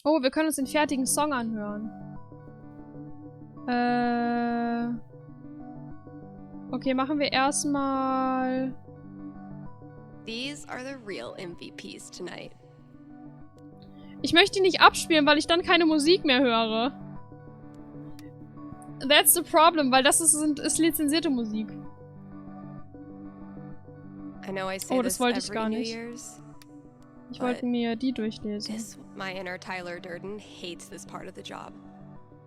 Oh, wir können uns den fertigen Song anhören. Okay, machen wir erstmal... These are the real MVPs tonight. Ich möchte ihn nicht abspielen, weil ich dann keine Musik mehr höre. That's the problem, weil das ist lizenzierte Musik. I know I say Oh, das this wollte ich every gar New nicht. Year's, Ich wollte mir die durchlesen. my inner Tyler Durden hates this part of the job.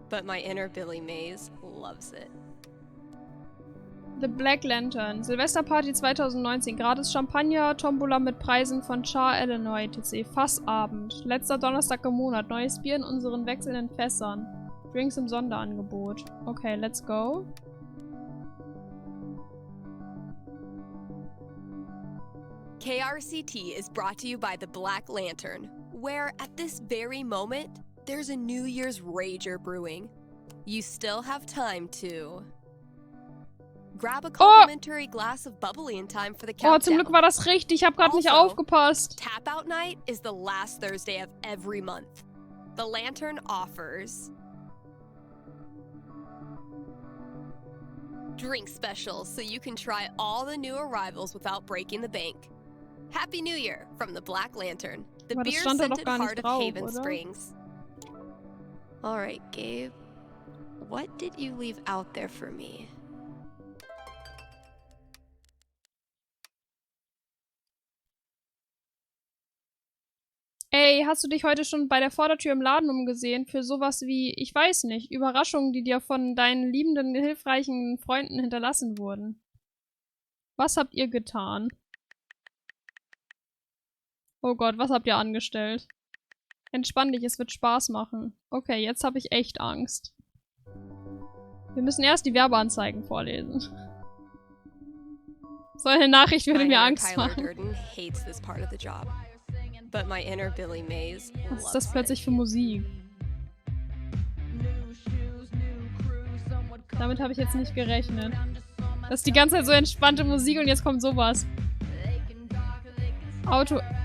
But my inner Billy Mays loves it. The Black Lantern. Silvesterparty 2019. Gratis Champagner, Tombola mit Preisen von Jahr, Illinois, etc. Fassabend. Letzter Donnerstag im Monat. Neues Bier in unseren wechselnden Fässern. Drinks im Sonderangebot. Okay, let's go. KRCT is brought to you by the Black Lantern, where at this very moment, there's a New Year's rager brewing. You still have time to grab a complimentary glass of bubbly in time for the countdown. Oh, zum Glück war das richtig. Ich habe gerade nicht aufgepasst. Tap Out Night is the last Thursday of every month. The Lantern offers drink specials so you can try all the new arrivals without breaking the bank. Happy New Year from the Black Lantern, the Aber das stand da doch beer-scented gar nicht heart of drauf, Haven oder? Springs. All right, Gabe. What did you leave out there for me? Ey, hast du dich heute schon bei der Vordertür im Laden umgesehen für sowas wie, ich weiß nicht, Überraschungen, die dir von deinen liebenden, hilfreichen Freunden hinterlassen wurden? Was habt ihr getan? Oh Gott, was habt ihr angestellt? Entspann dich, es wird Spaß machen. Okay, jetzt habe ich echt Angst. Wir müssen erst die Werbeanzeigen vorlesen. So eine Nachricht würde mir Angst machen. But my inner Billy Mays Was ist das plötzlich für Musik? Damit habe ich jetzt nicht gerechnet. Das ist die ganze Zeit so entspannte Musik und jetzt kommt sowas.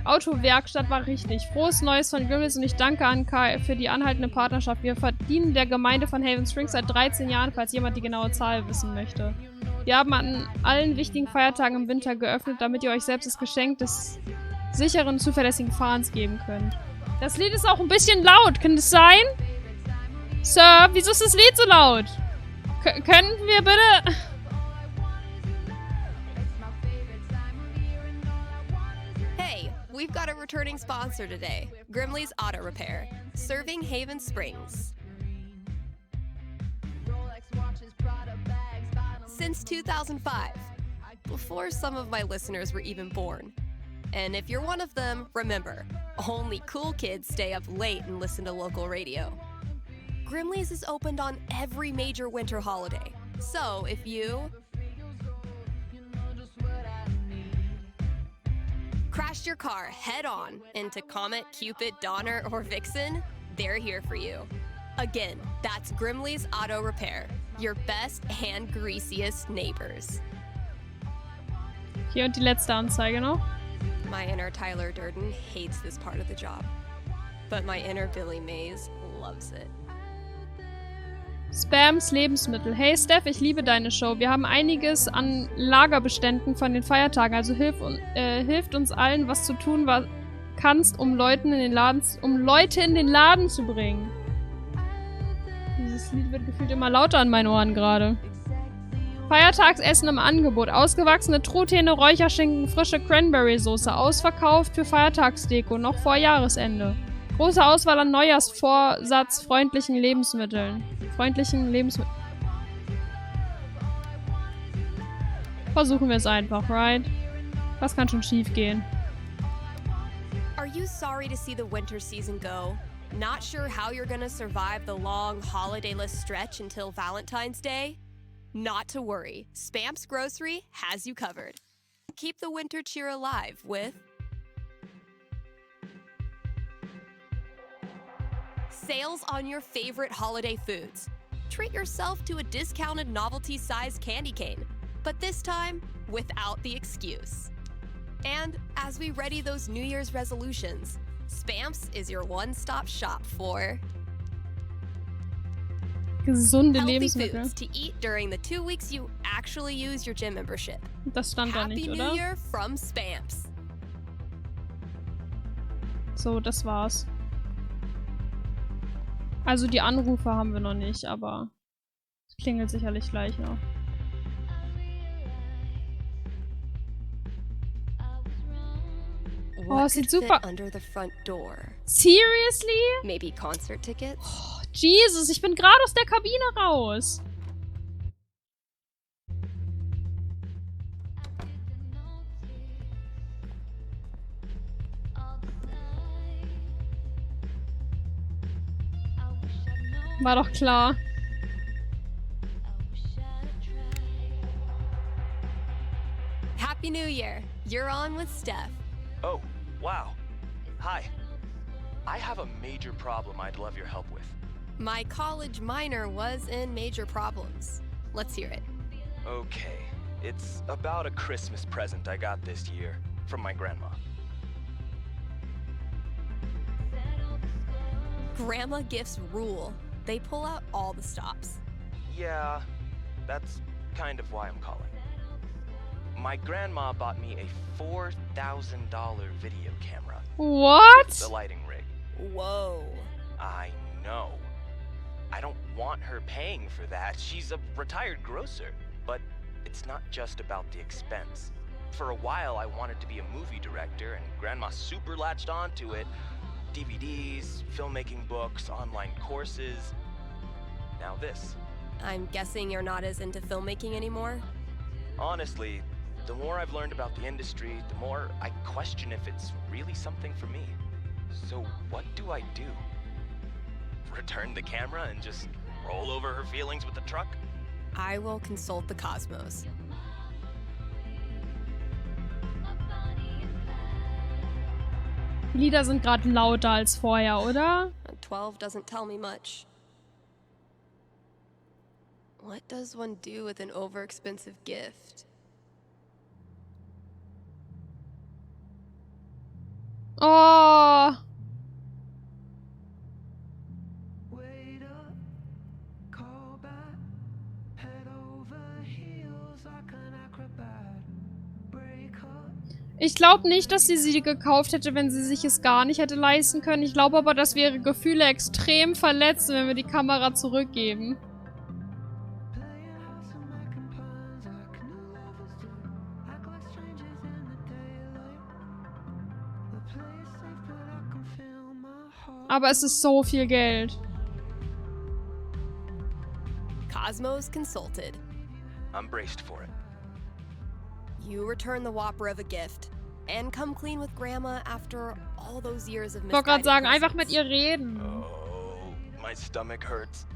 Autowerkstatt war richtig. Frohes Neues von Grimmels und ich danke an Kai für die anhaltende Partnerschaft. Wir verdienen der Gemeinde von Haven Springs seit 13 Jahren, falls jemand die genaue Zahl wissen möchte. Wir haben an allen wichtigen Feiertagen im Winter geöffnet, damit ihr euch selbst das Geschenk des sicheren, zuverlässigen Fahrens geben könnt. Das Lied ist auch ein bisschen laut. Kann das sein? Sir, wieso ist das Lied so laut? Können wir bitte... Hey, we've got a returning sponsor today. Grimley's Auto Repair, serving Haven Springs. Since 2005, before some of my listeners were even born. And if you're one of them, remember, only cool kids stay up late and listen to local radio. Grimley's is opened on every major winter holiday. So if you crashed your car head-on into Comet, Cupid, Donner, or Vixen, they're here for you. Again, that's Grimley's Auto Repair, your best and greasiest neighbors. Hier und die letzte Anzeige noch. My inner Tyler Durden hates this part of the job, but my inner Billy Mays loves it. Spams Lebensmittel. Hey Steph, ich liebe deine Show. Wir haben einiges an Lagerbeständen von den Feiertagen, also hilft uns allen, was zu tun kannst, um Leute in den Laden zu bringen. Dieses Lied wird gefühlt immer lauter an meinen Ohren gerade. Feiertagsessen im Angebot. Ausgewachsene Truthähne, Räucherschinken, frische Cranberry-Soße. Ausverkauft für Feiertagsdeko, noch vor Jahresende. Große Auswahl an neujahrsvorsatzfreundlichen Lebensmitteln. Versuchen wir es einfach, right? Was kann schon schief gehen? Are you sorry to see the winter season go? Not sure how you're gonna survive the long holidayless stretch until Valentine's Day? Not to worry, Spam's Grocery has you covered. Keep the winter cheer alive with sales on your favorite holiday foods. Treat yourself to a discounted novelty-sized candy cane, but this time without the excuse. And as we ready those New Year's resolutions, Spamps is your one-stop shop for Gesunde healthy Lebensmittel. foods to eat during the 2 weeks you actually use your gym membership. Das stand da Happy nicht, New oder? Year from Spamps. So, das war's. Also die Anrufe haben wir noch nicht, aber es klingelt sicherlich gleich noch. Oh, es sieht super. Under the front door. Seriously? Maybe concert tickets? Oh, Jesus, ich bin gerade aus der Kabine raus. War doch klar. Happy New Year. You're on with Steph. Oh, wow. Hi. I have a major problem I'd love your help with. My college minor was in major problems. Let's hear it. Okay. It's about a Christmas present I got this year from my grandma. Grandma gifts rule. They pull out all the stops. Yeah, that's kind of why I'm calling. My grandma bought me a $4,000 video camera. What? With the lighting rig. Whoa. I know. I don't want her paying for that. She's a retired grocer. But it's not just about the expense. For a while, I wanted to be a movie director, and Grandma super latched onto it. DVDs, filmmaking books, online courses. Now this. I'm guessing you're not as into filmmaking anymore? Honestly, the more I've learned about the industry, the more I question if it's really something for me. So what do I do? Return the camera and just roll over her feelings with the truck? I will consult the cosmos. Die Lieder sind gerade lauter als vorher, oder? 12 doesn't tell me much. What does one do with an overexpensive gift? Oh. Ich glaube nicht, dass sie gekauft hätte, wenn sie sich es gar nicht hätte leisten können. Ich glaube aber, dass wir ihre Gefühle extrem verletzen, wenn wir die Kamera zurückgeben. Aber es ist so viel Geld. Cosmos consulted. I'm braced for it. You return the whopper of a gift and come clean with Grandma after all those years of Ich wollte gerade sagen, misguided einfach mit presents. ihr reden. Oh, my stomach hurts.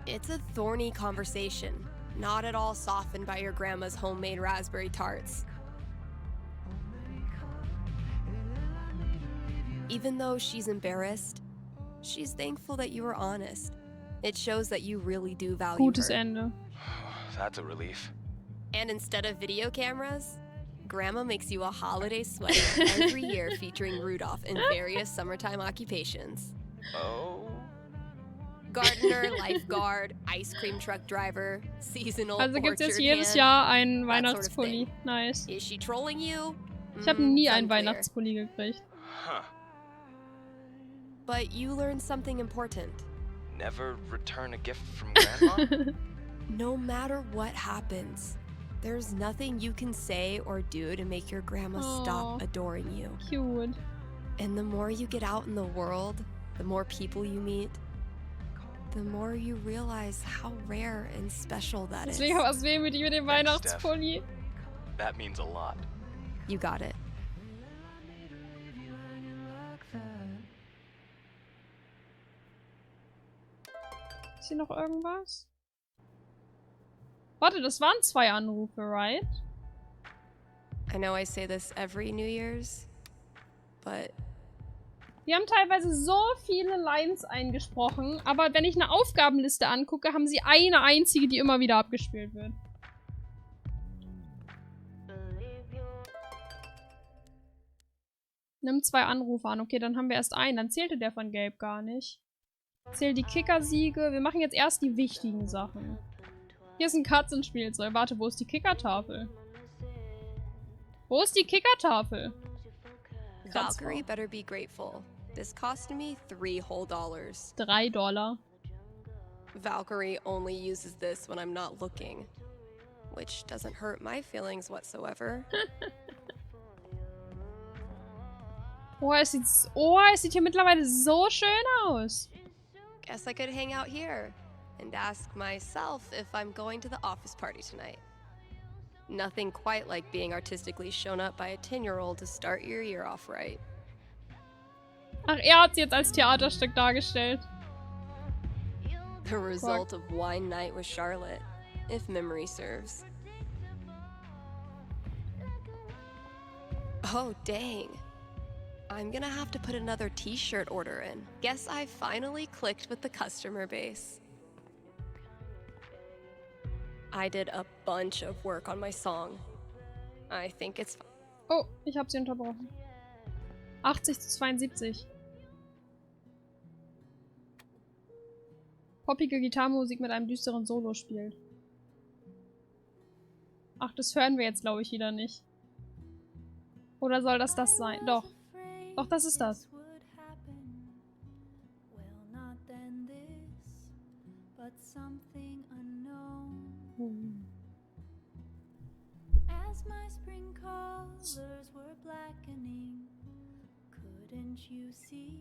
It's a thorny conversation, not at all softened by your grandma's homemade raspberry tarts. Even though she's embarrassed, she's thankful that you were honest. It shows that you really do value Gutes her. Ende. That's a relief. And instead of video cameras, Grandma makes you a holiday sweater every year featuring Rudolph in various summertime occupations. Oh? Gardener, lifeguard, ice cream truck driver, seasonal Also gibt's jetzt orchard jedes hand. Jahr einen that sort of Weihnachtspulli. thing. Nice. Is she trolling you? Ich habe nie It's einen unclear. Weihnachtspulli gekriegt. Huh. But you learned something important. Never return a gift from Grandma? No matter what happens, there's nothing you can say or do to make your grandma Aw. stop adoring you. Cute. And the more you get out in the world, the more people you meet, the more you realize how rare and special that is. Deswegen was weh mit dem Thanks, Steph. Weihnachtspulli. That means a lot. You got it. Ist hier noch irgendwas? Warte, das waren 2 Anrufe, right? I know I say this every New Year's, but Die haben teilweise so viele Lines eingesprochen, aber wenn ich eine Aufgabenliste angucke, haben sie eine einzige, die immer wieder abgespielt wird. Nimm 2 Anrufe an. Okay, dann haben wir erst einen. Dann zählte der von Gelb gar nicht. Zähl die Kickersiege. Wir machen jetzt erst die wichtigen Sachen. Hier ist ein Katzenspielzeug. Warte, wo ist die Kickertafel? Wo ist die Kickertafel? Valkyrie better be grateful. This cost me $3 whole. $3. Valkyrie only uses this when I'm not looking, which doesn't hurt my feelings whatsoever. Oh, es sieht hier mittlerweile so schön aus. Guess I could hang out here and ask myself if I'm going to the office party tonight. Nothing quite like being artistically shown up by a 10-year-old to start your year off right. Ach, er hat sie jetzt als Theaterstück dargestellt. The result of wine night with Charlotte, if memory serves. Oh, dang. I'm gonna have to put another t-shirt order in. Guess I finally clicked with the customer base. I did a bunch of work on my song. I think it's... Oh, ich habe sie unterbrochen. 80:72. Poppige Gitarrenmusik mit einem düsteren Solo spielt. Ach, das hören wir jetzt, glaube ich, wieder nicht. Oder soll das sein? Doch. Doch, das ist das. As my spring colors were blackening, couldn't you see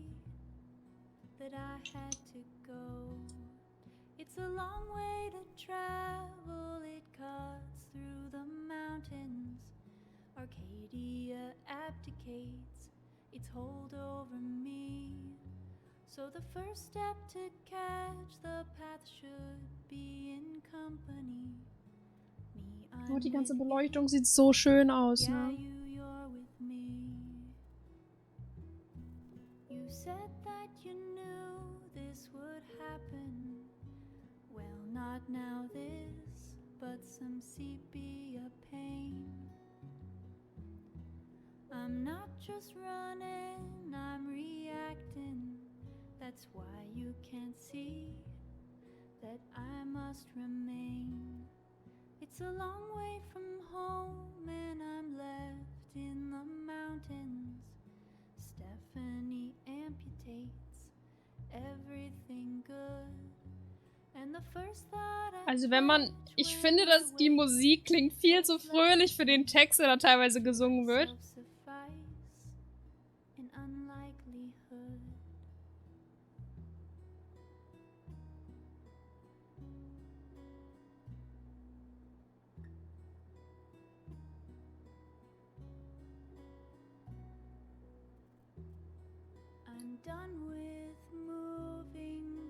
that I had to go? It's a long way to travel, it cuts through the mountains. Arcadia abdicates its hold over me. So the first step to catch the path should be in company. Oh, die ganze Beleuchtung sieht so schön aus, ne? You're with me. You said that you knew this would happen. Well, not now this, but some sepia pain. I'm not just running, I'm reacting. That's why you can't see that I must remain. It's a long way from home and I'm left in the mountains. Stephanie amputates everything good. And the first thought I Also ich finde, dass die Musik klingt viel zu fröhlich für den Text, der da teilweise gesungen wird.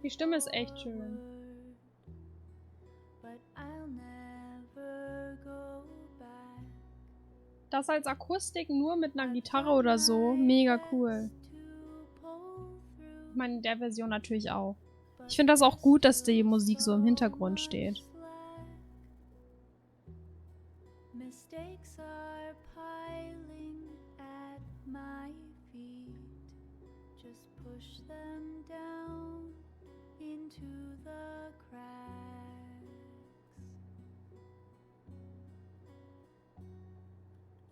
Die Stimme ist echt schön. Das als Akustik nur mit einer Gitarre oder so, mega cool. Ich meine, in der Version natürlich auch. Ich finde das auch gut, dass die Musik so im Hintergrund steht. Mistakes are piling at my feet. Just push them down into the cracks.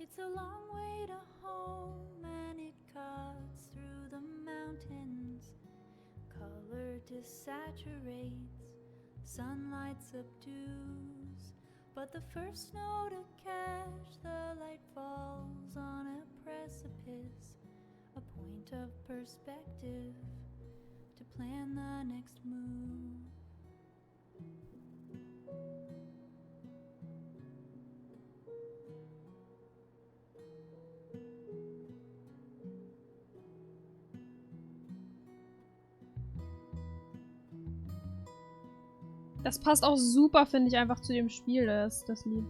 It's a long way to home and it cuts through the mountains. Color desaturates, sunlight subdues. But the first snow to catch the light falls on a precipice, a point of perspective to plan the next move. Das passt auch super, finde ich, einfach zu dem Spiel, das Lied.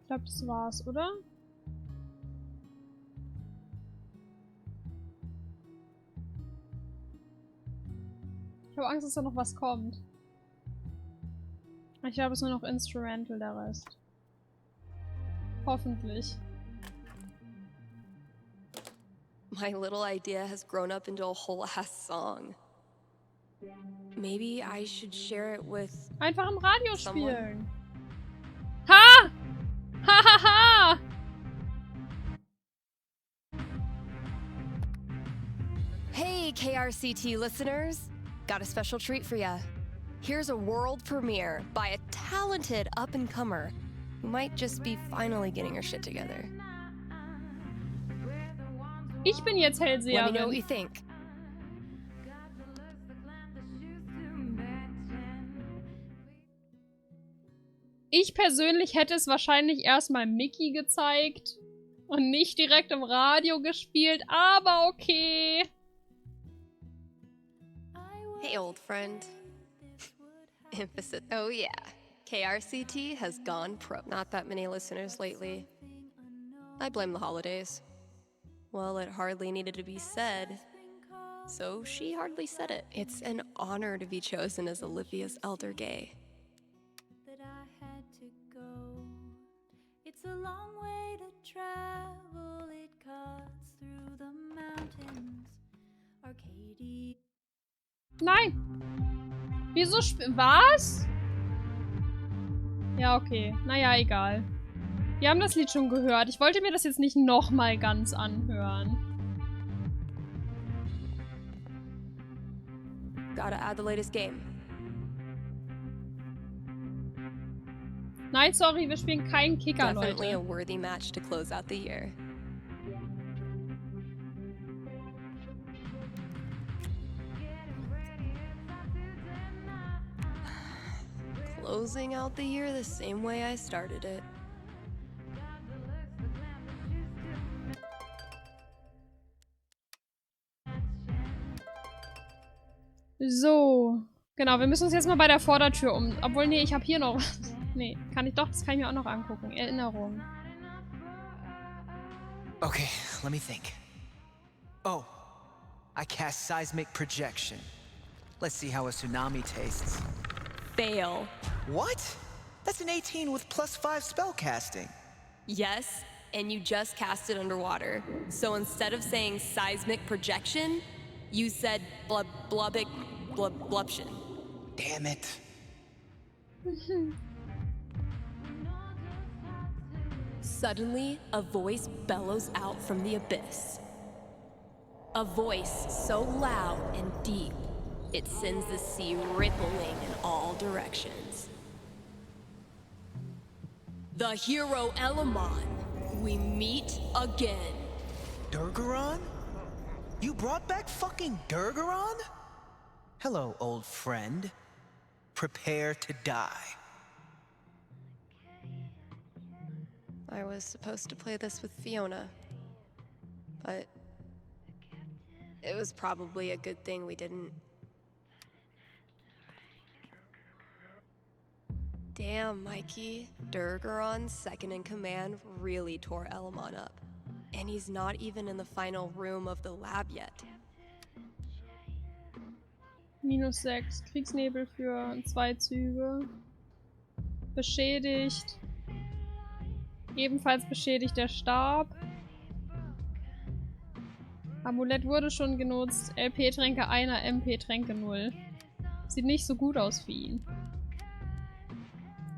Ich glaube, das war's, oder? Ich habe Angst, dass da noch was kommt. Ich glaube, es ist nur noch Instrumental, der Rest. Hoffentlich. My little idea has grown up into a whole ass song. Maybe I should share it with Einfach im Radio someone. spielen. Ha! Ha ha ha! Hey, KRCT listeners! Got a special treat for ya. Here's a world premiere by a talented up-and-comer who might just be finally getting her shit together. Ich bin jetzt Let me know what Hellseherin. you think. Ich persönlich hätte es wahrscheinlich erstmal Mickey gezeigt und nicht direkt im Radio gespielt, aber okay. Hey, old friend. Emphasis. Oh, yeah. KRCT has gone pro. Not that many listeners lately. I blame the holidays. Well, it hardly needed to be said, so she hardly said it. It's an honor to be chosen as Olivia's elder gay. That I had to go. It's a long way to travel. It cuts through the mountains. Arcadia. Nein. Wieso was? Ja, okay. Naja, egal. Wir haben das Lied schon gehört. Ich wollte mir das jetzt nicht nochmal ganz anhören. Gotta add the latest game. Nein, sorry, wir spielen keinen Kicker, Definitely a Leute. worthy match to close out the year. Closing out the year the same way I started it. So. Genau, wir müssen uns jetzt mal bei der Vordertür Obwohl, nee, ich habe hier noch... Nee, kann ich doch, das kann ich mir auch noch angucken. Erinnerung. Okay, let me think. Oh, I cast seismic projection. Let's see how a tsunami tastes. Fail. What? That's an 18 with +5 spellcasting. Yes, and you just cast it underwater. So instead of saying seismic projection, you said blubtion. Damn it. Suddenly, a voice bellows out from the abyss. A voice so loud and deep, it sends the sea rippling in all directions. The hero Elamon, we meet again. Durgaron? You brought back fucking Durgaron? Hello, old friend. Prepare to die. I was supposed to play this with Fiona, but it was probably a good thing we didn't. Damn, Mikey. Durgaron's second in command really tore Elamon up. And he's not even in the final room of the lab yet. -6. Kriegsnebel für 2 Züge. Beschädigt. Ebenfalls beschädigt der Stab. Amulett wurde schon genutzt. LP-Tränke 1, MP-Tränke 0. Sieht nicht so gut aus für ihn.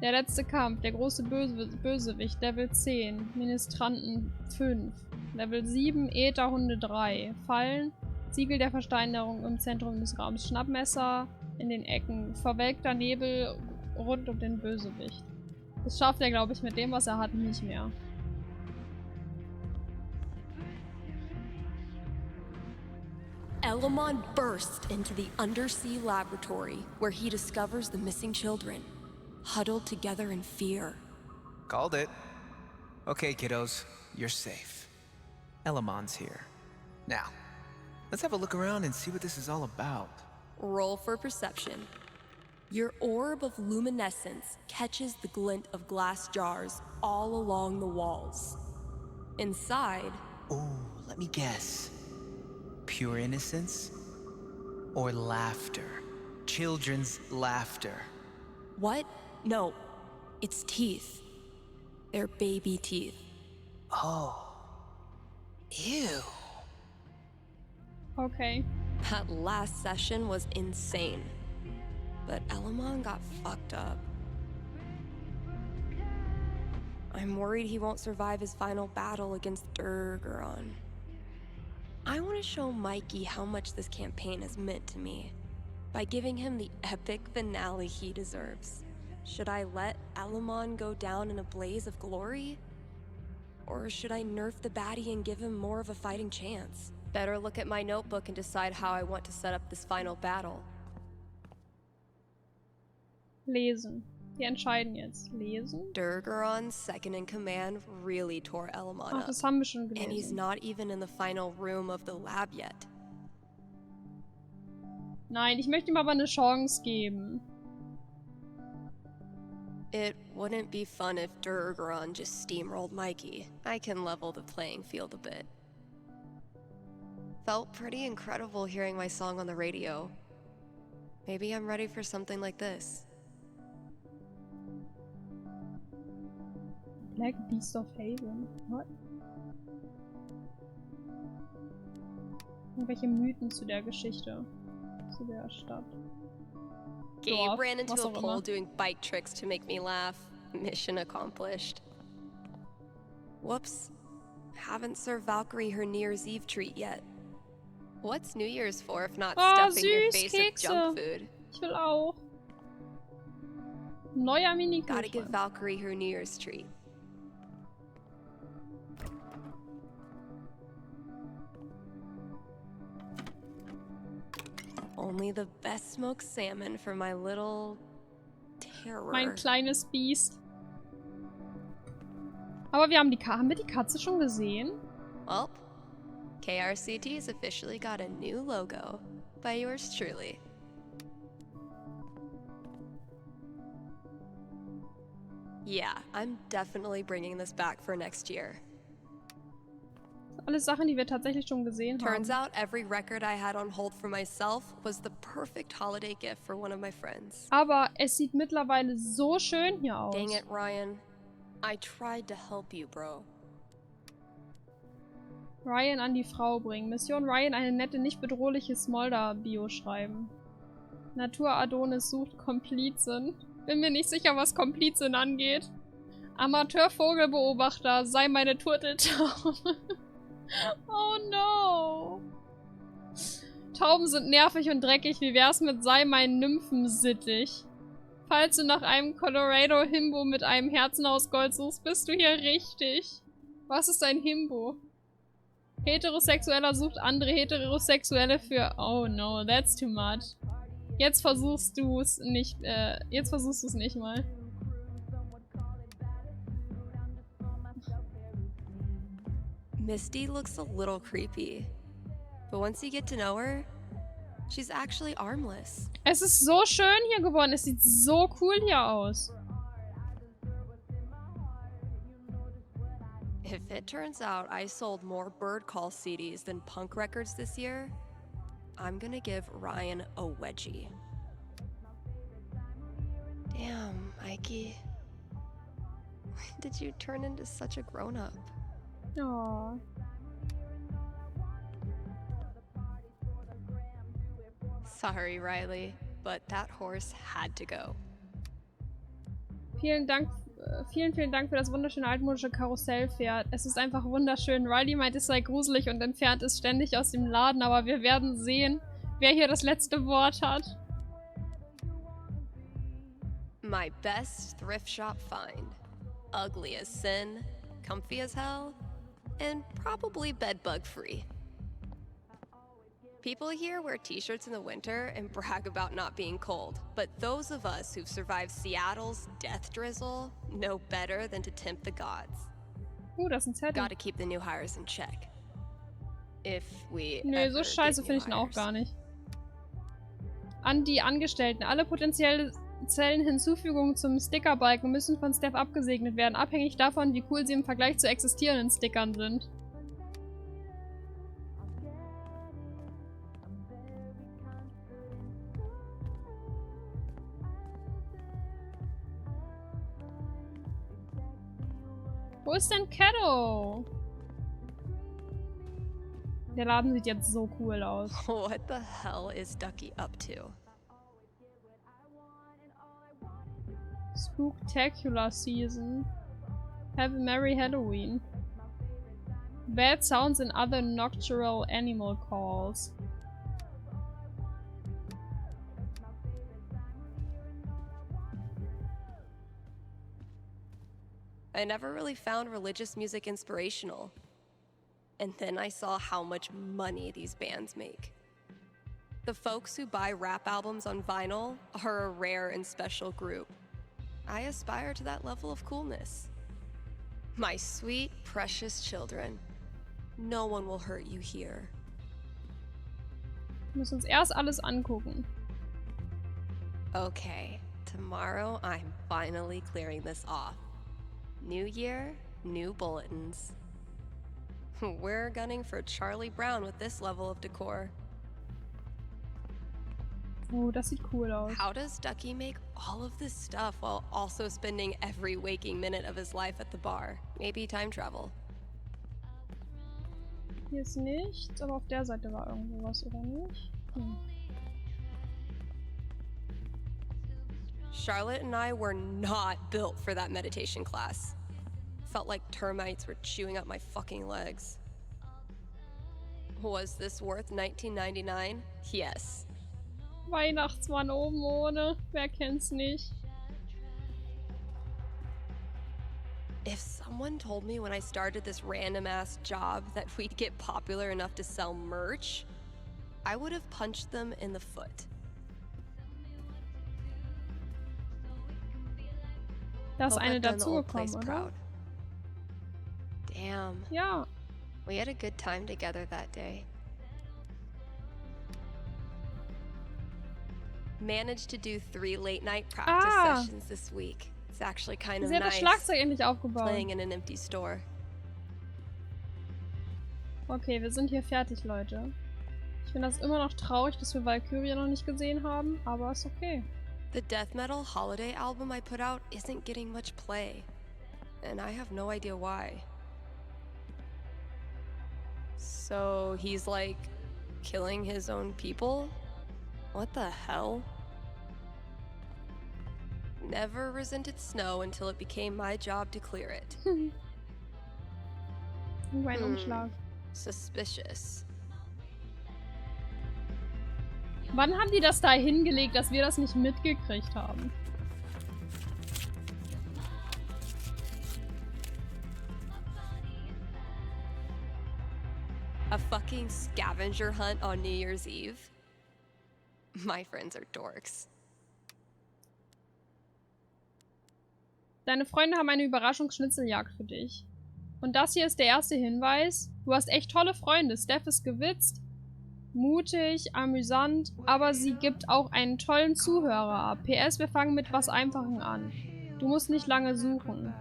Der letzte Kampf. Der große Bösewicht. Level 10. Ministranten 5. Level 7. Ätherhunde 3. Fallen. Siegel der Versteinerung im Zentrum des Raums. Schnappmesser in den Ecken. Verwelkter Nebel rund um den Bösewicht. Das schafft er, glaube ich, mit dem, was er hat, nicht mehr. Elamon bursts into the undersea laboratory where he discovers the missing children, huddled together in fear. Called it. Okay, kiddos, you're safe. Elamon's here. Now, let's have a look around and see what this is all about. Roll for perception. Your orb of luminescence catches the glint of glass jars all along the walls. Inside, Ooh, let me guess. Pure innocence? Or laughter? children's laughter. What? No. It's teeth. They're baby teeth. Oh. Ew. Okay. That last session was insane. But Elamon got fucked up. I'm worried he won't survive his final battle against Durgaron. I want to show Mikey how much this campaign has meant to me by giving him the epic finale he deserves. Should I let Elamon go down in a blaze of glory? Or should I nerf the baddie and give him more of a fighting chance? Better look at my notebook and decide how I want to set up this final battle. Lesen. Wir entscheiden jetzt. Lesen? Durgaron's second in command really tore Elamon Ach, up. das haben wir schon And he's gelesen. not even in the final room of the lab yet. Nein, ich möchte ihm aber eine Chance geben. It wouldn't be fun if Durgaron just steamrolled Mikey. I can level the playing field a bit. Felt pretty incredible hearing my song on the radio. Maybe I'm ready for something like this. Black Beast of Haven. What? Irgendwelche Mythen zu der Geschichte. Zu der Stadt. Gabe Dorf, ran into was a auch pole immer. doing bike tricks to make me laugh. Mission accomplished. Whoops. Haven't served Valkyrie her New Year's Eve treat yet. What's New Year's for if not Oh, stuffing your süß, face Kekse. with junk food? Ich will auch. Neuer Gotta give Mini-Kühlschrank. Valkyrie her New Year's treat. Only the best smoked salmon for my little terror. Mein kleines Biest. Aber wir haben haben wir die Katze schon gesehen? Well, KRCT's officially got a new logo by yours truly. Yeah, I'm definitely bringing this back for next year. Alles Sachen, die wir tatsächlich schon gesehen Turns haben. out every record I had on hold for myself was the perfect holiday gift for one of my friends. Aber es sieht mittlerweile so schön hier aus. Dang it, Ryan. I tried to help you, bro. Ryan an die Frau bringen. Mission Ryan eine nette, nicht bedrohliche Smolder-Bio schreiben. Natur Adonis sucht Komplizen. Bin mir nicht sicher, was Komplizen angeht. Amateur-Vogelbeobachter, sei meine Turteltaube. Oh no. Tauben sind nervig und dreckig. Wie wär's mit sei mein Nymphensittich? Falls du nach einem Colorado-Himbo mit einem Herzen aus Gold suchst, bist du hier richtig. Was ist ein Himbo? Heterosexueller sucht andere Heterosexuelle für... Oh no, that's too much. Jetzt versuchst du es nicht, mal. Misty looks a little creepy. But once you get to know her, she's actually armless. Es ist so schön hier geworden. Es sieht so cool hier aus. If it turns out I sold more bird call CDs than punk records this year, I'm gonna give Ryan a wedgie. Damn, Mikey. When did you turn into such a grown-up? Oh. Sorry, Riley, but that horse had to go. Vielen Dank für das wunderschöne altmodische Karussellpferd. Es ist einfach wunderschön. Riley meint, es sei gruselig und entfernt es ständig aus dem Laden, aber wir werden sehen, wer hier das letzte Wort hat. My best thrift shop find. Ugly as sin, comfy as hell, and probably bedbug free. People here wear t-shirts in the winter and brag about not being cold, but those of us who've survived Seattle's death drizzle know better than to tempt the gods. Das ist ein Zettel. Gotta keep the new hires in check. If we Nö, ever so get scheiße new finde ich ihn auch hires. gar nicht. An die Angestellten. Alle potenziellen Hinzufügungen zum Stickerbalken müssen von Steph abgesegnet werden, abhängig davon, wie cool sie im Vergleich zu existierenden Stickern sind. Wo ist denn Kiddo? Der Laden sieht jetzt so cool aus. What the hell is Ducky up to? Spooktacular season. Have a merry Halloween. Bad sounds and other nocturnal animal calls. I never really found religious music inspirational. And then I saw how much money these bands make. The folks who buy rap albums on vinyl are a rare and special group. I aspire to that level of coolness. My sweet, precious children. No one will hurt you here. Wir müssen uns erst alles angucken. Okay, tomorrow I'm finally clearing this off. New year, new bulletins. We're gunning for Charlie Brown with this level of decor. Oh, das sieht cool aus. How does Ducky make all of this stuff while also spending every waking minute of his life at the bar? Maybe time travel. Hier ist nichts, aber auf der Seite war irgendwo was, oder nicht? Charlotte and I were not built for that meditation class. Felt like termites were chewing up my fucking legs. Was this worth $19.99? Yes. Weihnachtsmann oben ohne. Wer kennt's nicht? If someone told me when I started this random-ass job that we'd get popular enough to sell merch, I would have punched them in the foot. Da ist Hope eine I've done the old dazugekommen, place oder? proud. Damn. Ja. We had a good time together that day. Managed to do 3 late-night practice sessions this week. It's actually kind of Sie hat das nice, Schlagzeug endlich aufgebaut. playing in an empty store. Okay, wir sind hier fertig, Leute. Ich finde das immer noch traurig, dass wir Valkyrie noch nicht gesehen haben, aber ist okay. The death metal holiday album I put out isn't getting much play, and I have no idea why. So he's like killing his own people? What the hell? Never resented snow until it became my job to clear it. Ein Umschlag. Suspicious. Wann haben die das da hingelegt, dass wir das nicht mitgekriegt haben? A fucking scavenger hunt on New Year's Eve? My friends are dorks. Deine Freunde haben eine Überraschungsschnitzeljagd für dich. Und das hier ist der erste Hinweis. Du hast echt tolle Freunde. Steph ist gewitzt, mutig, amüsant, aber sie gibt auch einen tollen Zuhörer ab. PS, wir fangen mit was Einfachem an. Du musst nicht lange suchen.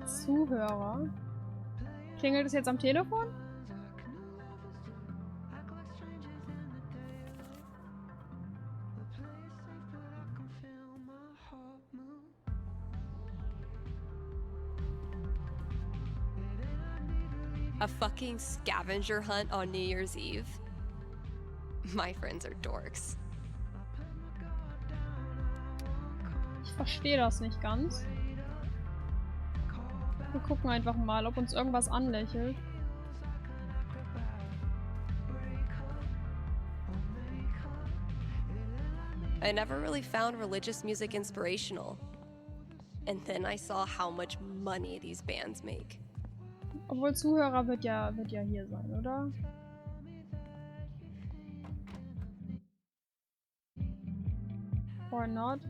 Zuhörer? Klingelt es jetzt am Telefon? A fucking scavenger hunt on New Year's Eve? My friends are dorks. Ich verstehe das nicht ganz. Wir gucken einfach mal, ob uns irgendwas anlächelt. I never really found religious music inspirational. And then I saw how much money these bands make. Obwohl Zuhörer wird ja hier sein, oder? Or not?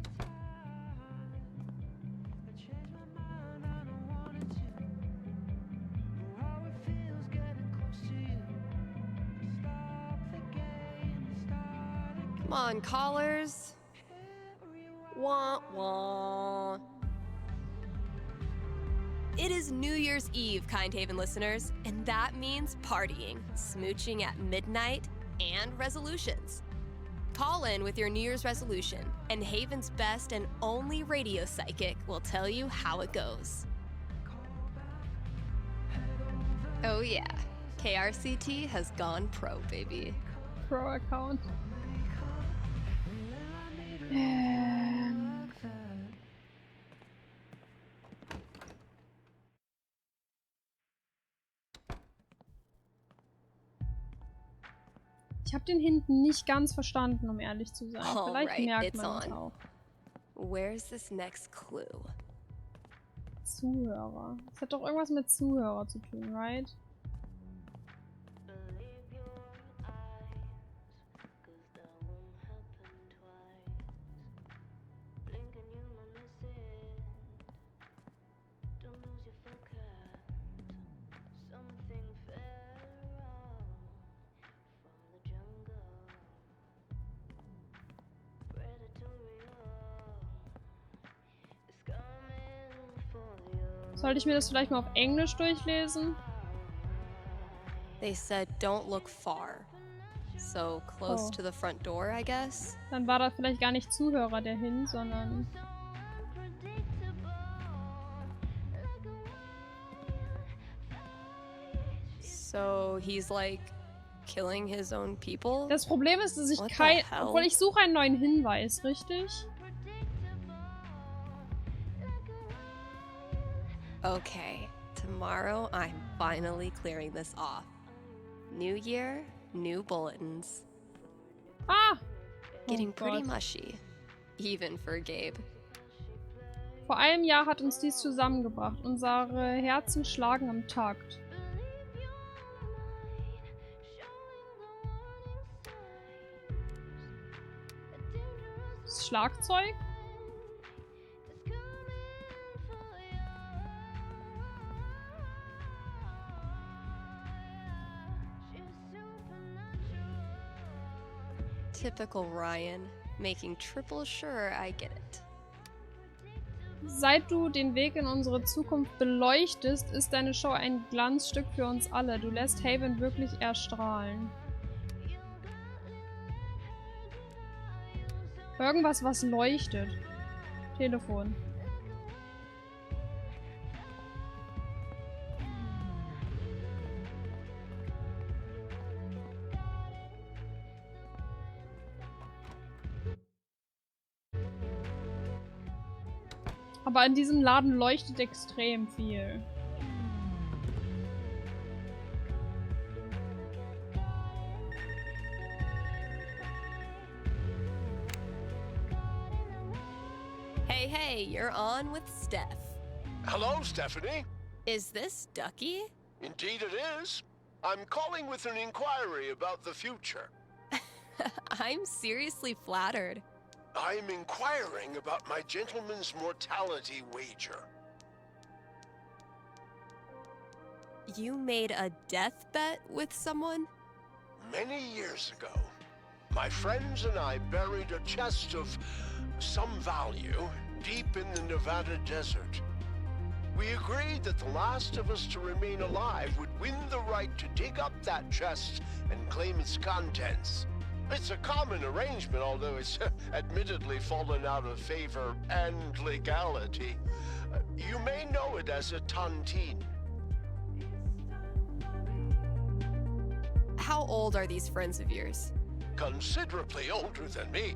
Come on, callers. Wah wah. It is New Year's Eve, Kind Haven listeners, and that means partying, smooching at midnight, and resolutions. Call in with your New Year's resolution, and Haven's best and only radio psychic will tell you how it goes. Oh yeah, KRCT has gone pro, baby. Pro Account. Ich habe den hinten nicht ganz verstanden, um ehrlich zu sein. All Vielleicht right, merkt it's man es on. auch. Where's this next clue? Zuhörer. Das hat doch irgendwas mit Zuhörer zu tun, right? Sollte ich mir das vielleicht mal auf Englisch durchlesen? They said don't look far. So close Oh. to the front door, I guess? Dann war da vielleicht gar nicht Zuhörer der hin, sondern... So he's like killing his own people? Das Problem ist, dass ich What the kein... hell? Obwohl ich suche einen neuen Hinweis, richtig? Okay, tomorrow I'm finally clearing this off. New year, new bulletins. Ah! Getting Oh pretty Gott. mushy. Even for Gabe. Vor einem Jahr hat uns dies zusammengebracht. Unsere Herzen schlagen im Takt. Das Schlagzeug? Typical Ryan, making triple sure I get it. Seit du den Weg in unsere Zukunft beleuchtest, ist deine Show ein Glanzstück für uns alle. Du lässt Haven wirklich erstrahlen. Irgendwas, was leuchtet. Telefon. Aber in diesem Laden leuchtet extrem viel. Hey, you're on with Steph. Hello, Stephanie. Is this Ducky? Indeed it is. I'm calling with an inquiry about the future. I'm seriously flattered. I'm inquiring about my gentleman's mortality wager. You made a death bet with someone? Many years ago, my friends and I buried a chest of some value deep in the Nevada desert. We agreed that the last of us to remain alive would win the right to dig up that chest and claim its contents. It's a common arrangement, although it's admittedly fallen out of favor and legality. You may know it as a tontine. How old are these friends of yours? Considerably older than me.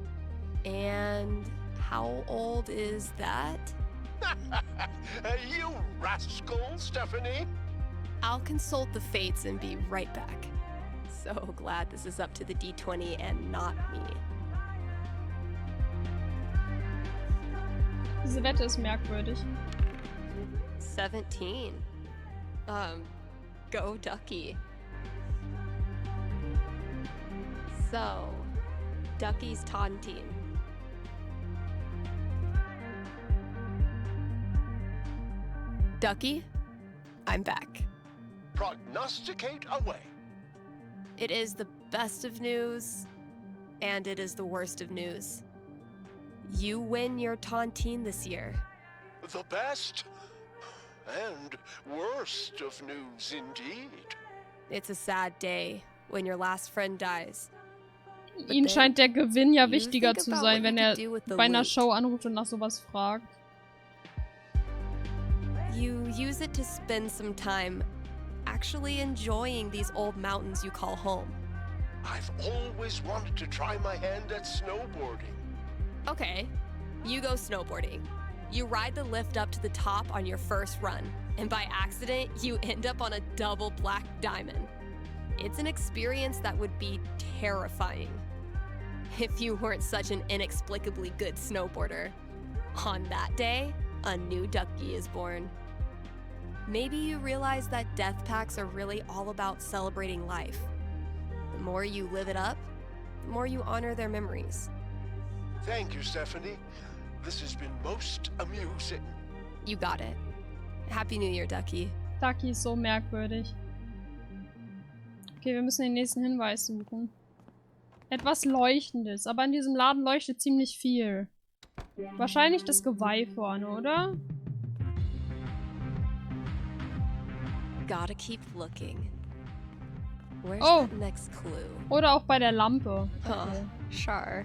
And how old is that? You rascal, Stephanie. I'll consult the fates and be right back. So glad this is up to the D20 and not me. Diese Wette ist merkwürdig. 17. Go Ducky. So, Ducky's tontine. Ducky, I'm back. Prognosticate away. It is the best of news, and it is the worst of news. You win your tontine this year. The best and worst of news indeed. It's a sad day when your last friend dies. Ihm scheint der Gewinn ja you wichtiger think zu about sein, what wenn you er could do with the bei einer loot. Show anruft und nach sowas fragt. You use it to spend some time actually enjoying these old mountains you call home. I've always wanted to try my hand at snowboarding. Okay, you go snowboarding. You ride the lift up to the top on your first run, and by accident, you end up on a double black diamond. It's an experience that would be terrifying if you weren't such an inexplicably good snowboarder. On that day, a new ducky is born. Maybe you realize that death packs are really all about celebrating life. The more you live it up, the more you honor their memories. Thank you, Stephanie. This has been most amusing. You got it. Happy New Year, Ducky. Ducky ist so merkwürdig. Okay, wir müssen den nächsten Hinweis suchen. Etwas Leuchtendes, aber in diesem Laden leuchtet ziemlich viel. Wahrscheinlich das Geweih vorne, oder? Gotta keep looking. Where's Oh. that next clue? Oder auch bei der Lampe. Huh, sure.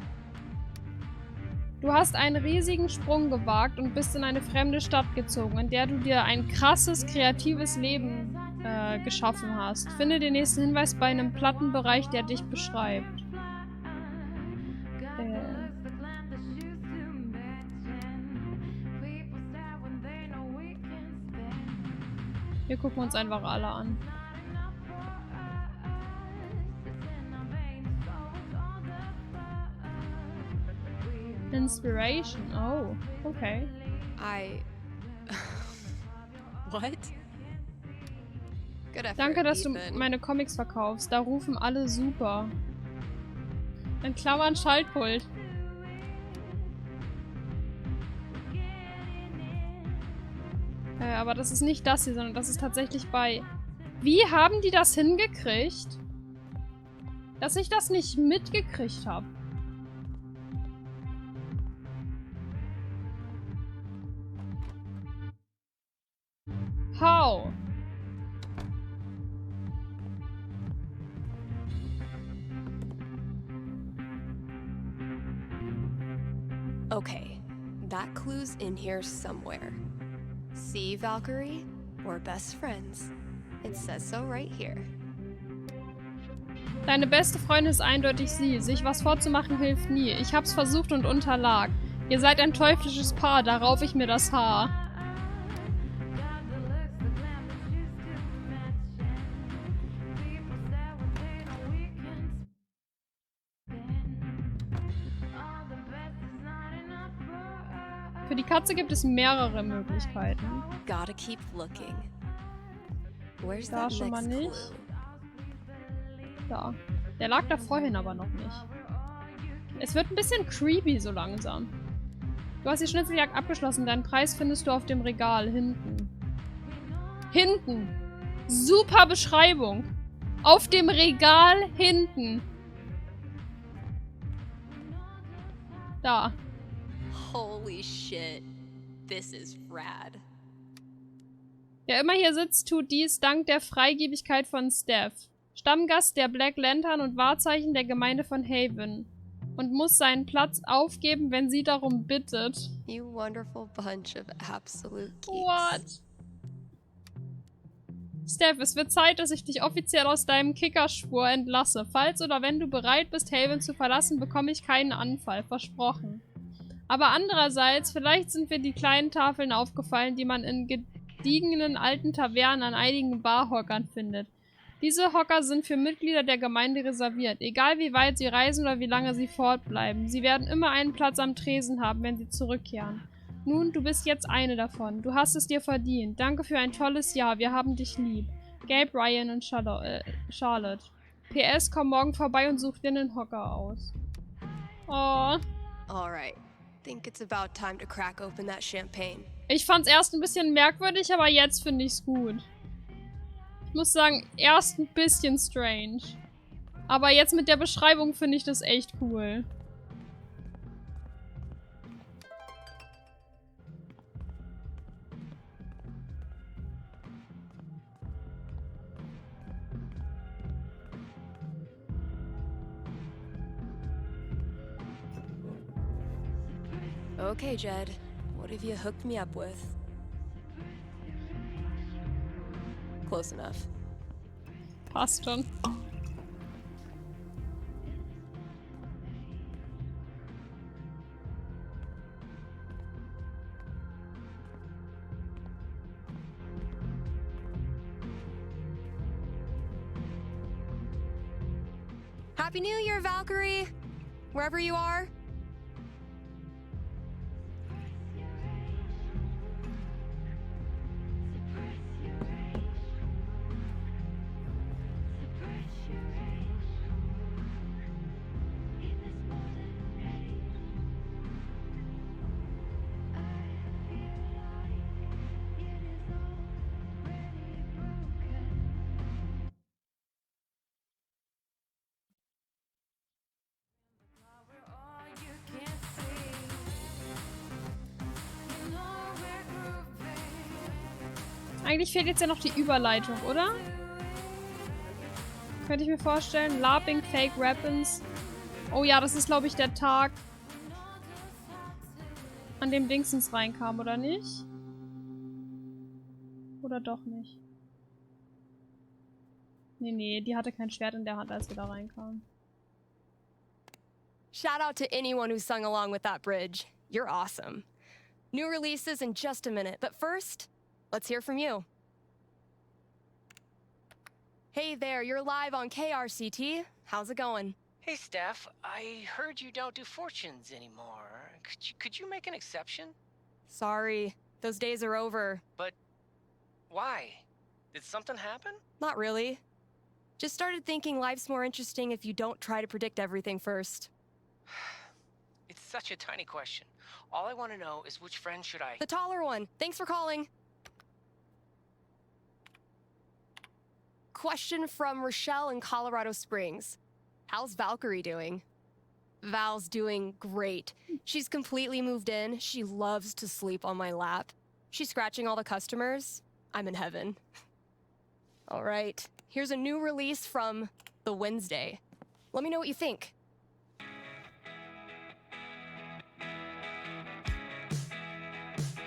Du hast einen riesigen Sprung gewagt und bist in eine fremde Stadt gezogen, in der du dir ein krasses, kreatives Leben geschaffen hast. Finde den nächsten Hinweis bei einem Plattenbereich, der dich beschreibt. Wir gucken uns einfach alle an. Inspiration. Oh, okay. What? Good effort, Danke, dass du Ethan. meine Comics verkaufst. Da rufen alle super. In Klammern Schaltpult. Aber das ist nicht das hier, sondern das ist tatsächlich bei... Wie haben die das hingekriegt, dass ich das nicht mitgekriegt habe? How? Okay, that clue's in here somewhere. See, Valkyrie? We're best friends. It says so right here. Deine beste Freundin ist eindeutig sie. Sich was vorzumachen hilft nie. Ich hab's versucht und unterlag. Ihr seid ein teuflisches Paar, da rauf ich mir das Haar. Für die Katze gibt es mehrere Möglichkeiten. Gotta keep looking. Where's Da that schon mal next nicht. clue? Da. Der lag da vorhin aber noch nicht. Es wird ein bisschen creepy so langsam. Du hast die Schnitzeljagd abgeschlossen. Deinen Preis findest du auf dem Regal hinten. Hinten. Super Beschreibung. Auf dem Regal hinten. Da. Holy shit. This is rad. Wer immer hier sitzt, tut dies dank der Freigebigkeit von Steph. Stammgast der Black Lantern und Wahrzeichen der Gemeinde von Haven. Und muss seinen Platz aufgeben, wenn sie darum bittet. You wonderful bunch of absolute geeks. What? Steph, es wird Zeit, dass ich dich offiziell aus deinem Kickerspur entlasse. Falls oder wenn du bereit bist, Haven zu verlassen, bekomme ich keinen Anfall. Versprochen. Aber andererseits, vielleicht sind mir die kleinen Tafeln aufgefallen, die man in gediegenen alten Tavernen an einigen Barhockern findet. Diese Hocker sind für Mitglieder der Gemeinde reserviert, egal wie weit sie reisen oder wie lange sie fortbleiben. Sie werden immer einen Platz am Tresen haben, wenn sie zurückkehren. Nun, du bist jetzt eine davon. Du hast es dir verdient. Danke für ein tolles Jahr. Wir haben dich lieb. Gabe, Ryan und Charlotte. PS, komm morgen vorbei und such dir einen Hocker aus. Oh. Alright. Think it's about time to crack open that champagne. Ich fand's erst ein bisschen merkwürdig, aber jetzt finde ich's gut. Ich muss sagen, erst ein bisschen strange. Aber jetzt mit der Beschreibung finde ich das echt cool. Okay, Jed. What have you hooked me up with? Close enough. Passt schon. Happy New Year, Valkyrie! Wherever you are. Eigentlich fehlt jetzt ja noch die Überleitung, oder? Könnte ich mir vorstellen. LARPing, Fake Weapons. Oh ja, das ist, glaube ich, der Tag, an dem Dingsens reinkam, oder nicht? Oder doch nicht? Nee, die hatte kein Schwert in der Hand, als wir da reinkamen. Shout out to anyone who sung along with that bridge. You're awesome. New releases in just a minute, but first, let's hear from you. Hey there, you're live on KRCT. How's it going? Hey, Steph. I heard you don't do fortunes anymore. Could you make an exception? Sorry, those days are over. But why? Did something happen? Not really. Just started thinking life's more interesting if you don't try to predict everything first. It's such a tiny question. All I want to know is which friend should I... The taller one. Thanks for calling. Question from Rochelle in Colorado Springs. How's Valkyrie doing? Val's doing great. She's completely moved in. She loves to sleep on my lap. She's scratching all the customers. I'm in heaven. All right, here's a new release from The Wednesday. Let me know what you think.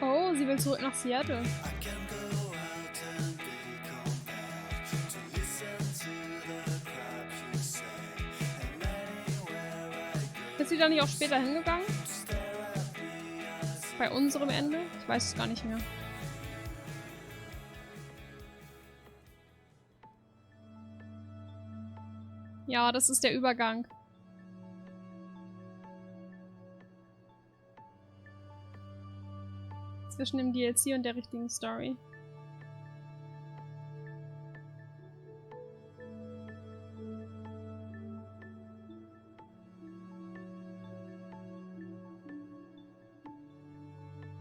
Oh, sie will zurück nach Seattle. Ist sie da nicht auch später hingegangen? Bei unserem Ende? Ich weiß es gar nicht mehr. Ja, das ist der Übergang. Zwischen dem DLC und der richtigen Story.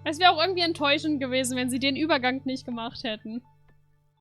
Es wäre auch irgendwie enttäuschend gewesen, wenn sie den Übergang nicht gemacht hätten.